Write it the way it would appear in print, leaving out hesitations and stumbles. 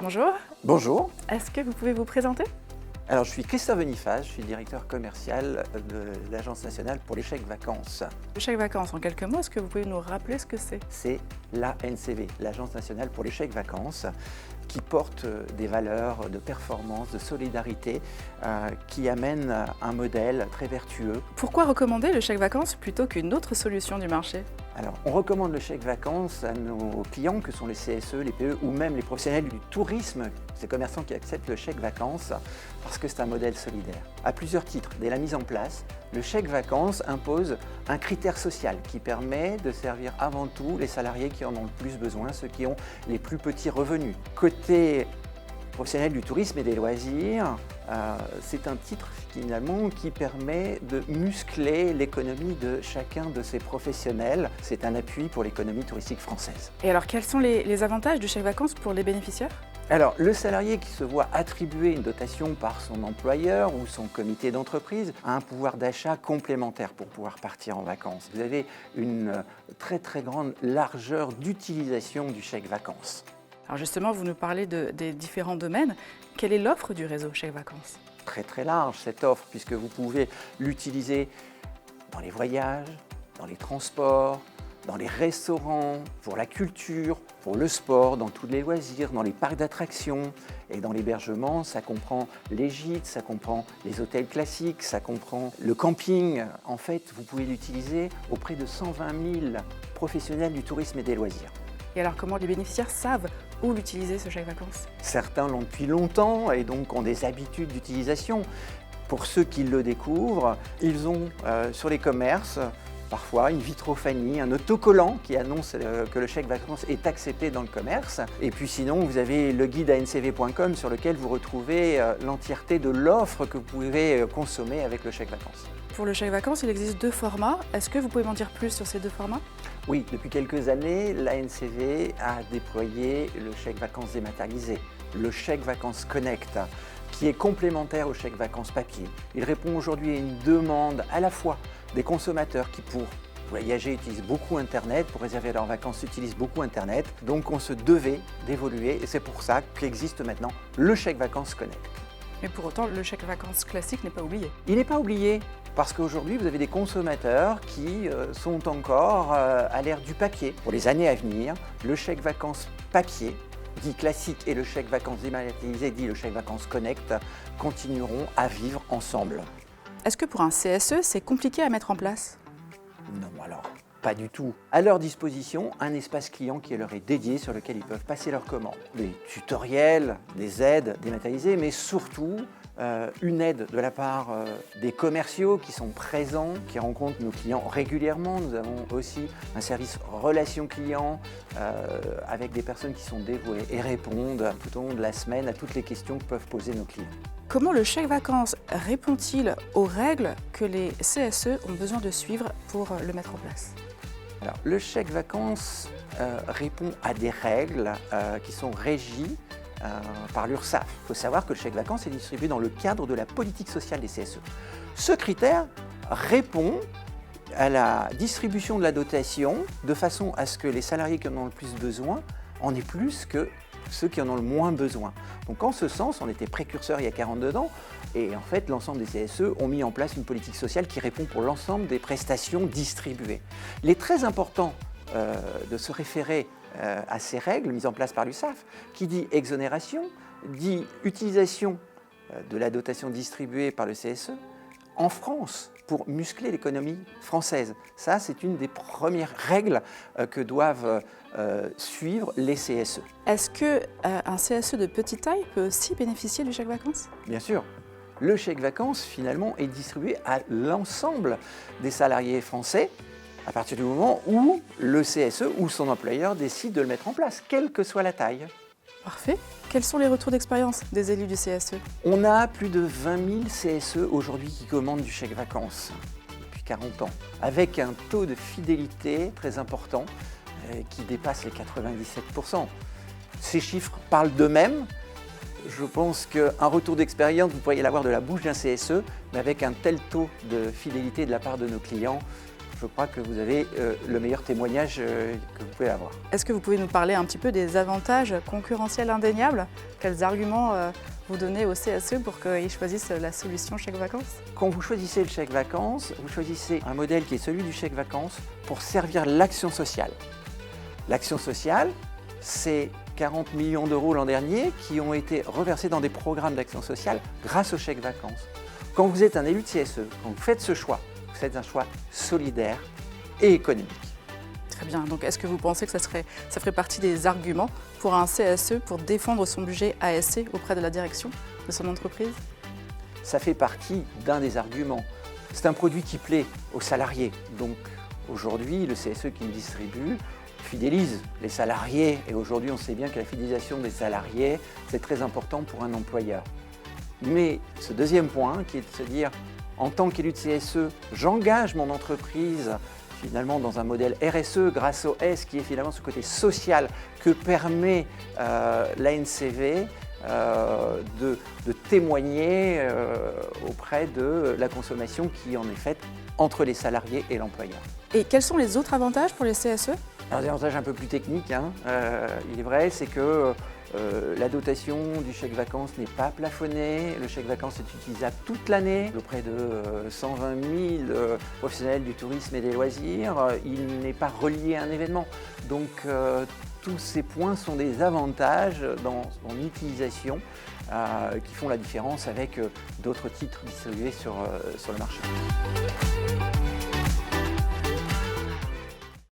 Bonjour, Bonjour, est-ce que vous pouvez vous présenter? alors je suis Christophe Boniface, je suis directeur commercial de l'Agence nationale pour les chèques vacances. Le chèque vacances, en quelques mots, est-ce que vous pouvez nous rappeler ce que c'est? C'est l'ANCV, l'Agence nationale pour les chèques vacances, qui porte des valeurs de performance, de solidarité, qui amènent un modèle très vertueux. Pourquoi recommander le chèque vacances plutôt qu'une autre solution du marché? Alors, on recommande le chèque vacances à nos clients que sont les CSE, les PE ou même les professionnels du tourisme, ces commerçants qui acceptent le chèque vacances parce que c'est un modèle solidaire. À plusieurs titres, dès la mise en place, le chèque vacances impose un critère social qui permet de servir avant tout les salariés qui en ont le plus besoin, ceux qui ont les plus petits revenus. Côté professionnel du tourisme et des loisirs, c'est un titre finalement qui permet de muscler l'économie de chacun de ces professionnels. C'est un appui pour l'économie touristique française. Et alors, quels sont les avantages du chèque vacances pour les bénéficiaires? Alors, le salarié qui se voit attribuer une dotation par son employeur ou son comité d'entreprise a un pouvoir d'achat complémentaire pour pouvoir partir en vacances. Vous avez une très grande largeur d'utilisation du chèque vacances. Alors justement, vous nous parlez des différents domaines. Quelle est l'offre du réseau chèque vacances? Très large cette offre, puisque vous pouvez l'utiliser dans les voyages, dans les transports, dans les restaurants, pour la culture, pour le sport, dans tous les loisirs, dans les parcs d'attractions. Et dans l'hébergement, ça comprend les gîtes, ça comprend les hôtels classiques, ça comprend le camping. En fait, vous pouvez l'utiliser auprès de 120 000 professionnels du tourisme et des loisirs. Et alors, comment les bénéficiaires savent où l'utiliser, ce chèque vacances? Certains l'ont depuis longtemps et donc ont des habitudes d'utilisation. Pour ceux qui le découvrent, ils ont sur les commerces parfois une vitrophanie, un autocollant qui annonce que le chèque vacances est accepté dans le commerce. Et puis sinon, vous avez le guide ancv.com sur lequel vous retrouvez l'entièreté de l'offre que vous pouvez consommer avec le chèque vacances. Pour le chèque vacances, il existe deux formats. Est-ce que vous pouvez m'en dire plus sur ces deux formats? Oui, depuis quelques années, l'ANCV a déployé le chèque vacances dématérialisé, le chèque vacances Connect, qui est complémentaire au chèque vacances papier. Il répond aujourd'hui à une demande à la fois des consommateurs qui, pour voyager, utilisent beaucoup Internet, pour réserver leurs vacances, utilisent beaucoup Internet. Donc on se devait d'évoluer et c'est pour ça qu'existe maintenant le chèque vacances Connect. Mais pour autant, le chèque vacances classique n'est pas oublié. Il n'est pas oublié parce qu'aujourd'hui, vous avez des consommateurs qui sont encore à l'ère du papier. Pour les années à venir, le chèque vacances papier, dit classique, et le chèque vacances dématérialisé, dit le chèque vacances Connect, continueront à vivre ensemble. Est-ce que pour un CSE, c'est compliqué à mettre en place? Non, alors, pas du tout. À leur disposition, un espace client qui leur est dédié sur lequel ils peuvent passer leurs commandes. Des tutoriels, des aides dématérialisées, mais surtout une aide de la part des commerciaux qui sont présents, qui rencontrent nos clients régulièrement. Nous avons aussi un service relations clients avec des personnes qui sont dévouées et répondent tout au long de la semaine à toutes les questions que peuvent poser nos clients. Comment le chèque vacances répond-il aux règles que les CSE ont besoin de suivre pour le mettre en place? Alors, le chèque vacances répond à des règles qui sont régies par l'URSSAF. Il faut savoir que le chèque vacances est distribué dans le cadre de la politique sociale des CSE. Ce critère répond à la distribution de la dotation de façon à ce que les salariés qui en ont le plus besoin en aient plus que ceux qui en ont le moins besoin. Donc en ce sens, on était précurseurs il y a 42 ans et en fait l'ensemble des CSE ont mis en place une politique sociale qui répond pour l'ensemble des prestations distribuées. Il est très important de se référer à ces règles mises en place par l'URSSAF, qui dit exonération, dit utilisation de la dotation distribuée par le CSE en France pour muscler l'économie française. Ça, c'est une des premières règles que doivent suivre les CSE. Est-ce qu'un CSE de petite taille peut aussi bénéficier du chèque vacances? Bien sûr. Le chèque vacances, finalement, est distribué à l'ensemble des salariés français à partir du moment où le CSE ou son employeur décide de le mettre en place, quelle que soit la taille. Parfait. Quels sont les retours d'expérience des élus du CSE? On a plus de 20 000 CSE aujourd'hui qui commandent du chèque vacances depuis 40 ans, avec un taux de fidélité très important qui dépasse les 97%. Ces chiffres parlent d'eux-mêmes. Je pense qu'un retour d'expérience, vous pourriez l'avoir de la bouche d'un CSE, mais avec un tel taux de fidélité de la part de nos clients, je crois que vous avez le meilleur témoignage que vous pouvez avoir. Est-ce que vous pouvez nous parler un petit peu des avantages concurrentiels indéniables? Quels arguments vous donnez au CSE pour qu'ils choisissent la solution chèque vacances? Quand vous choisissez le chèque vacances, vous choisissez un modèle qui est celui du chèque vacances pour servir l'action sociale. L'action sociale, c'est 40 millions d'euros l'an dernier qui ont été reversés dans des programmes d'action sociale grâce au chèque vacances. Quand vous êtes un élu de CSE, quand vous faites ce choix, vous faites un choix solidaire et économique. Très bien, donc est-ce que vous pensez que ça ferait partie des arguments pour un CSE pour défendre son budget ASC auprès de la direction de son entreprise? Ça fait partie d'un des arguments. C'est un produit qui plaît aux salariés. Donc aujourd'hui, le CSE qui le distribue fidélise les salariés. Et aujourd'hui, on sait bien que la fidélisation des salariés, c'est très important pour un employeur. Mais ce deuxième point, qui est de se dire, en tant qu'élu de CSE, j'engage mon entreprise finalement dans un modèle RSE grâce au S, qui est finalement ce côté social que permet l'ANCV de témoigner auprès de la consommation qui en est faite entre les salariés et l'employeur. Et quels sont les autres avantages pour les CSE? Alors, des avantages un peu plus techniques, il est vrai, c'est que la dotation du chèque vacances n'est pas plafonnée. Le chèque vacances est utilisable toute l'année auprès de 120 000 professionnels du tourisme et des loisirs. Il n'est pas relié à un événement. Donc tous ces points sont des avantages dans son utilisation qui font la différence avec d'autres titres distribués sur le marché.